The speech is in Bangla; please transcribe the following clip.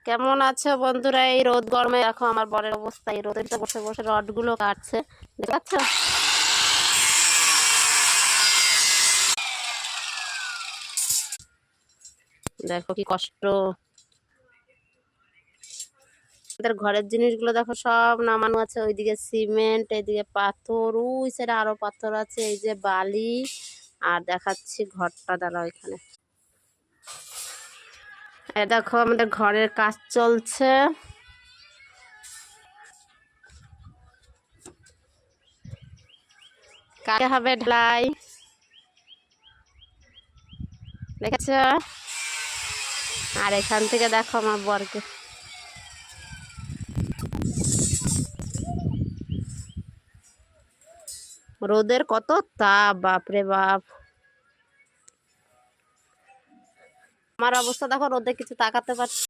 কেমন আছো বন্ধুরা? এই রোদ গরমে দেখো আমার বরের অবস্থা, এই রোদের তো বসে বসে রড গুলো কাটছে, দেখতে পাচ্ছ? দেখো কি কষ্ট। আমাদের ঘরের জিনিসগুলো দেখো সব নামানো আছে, ওইদিকে সিমেন্ট, এইদিকে পাথর, ওই সাইডে আরো পাথর আছে, এই যে বালি। আর দেখাচ্ছি ঘরটা, দাঁড়াও এখানে। এই দেখো আমাদের ঘরের কাজ চলছে। কাকে হবে ঢালাই, দেখেছ? আর এখান থেকে দেখো আমার বরকে, রোদের কত তাপ, বাপরে বাপ। আমার অবস্থা দেখো, রোদে কিছু তাকাতে পারছি।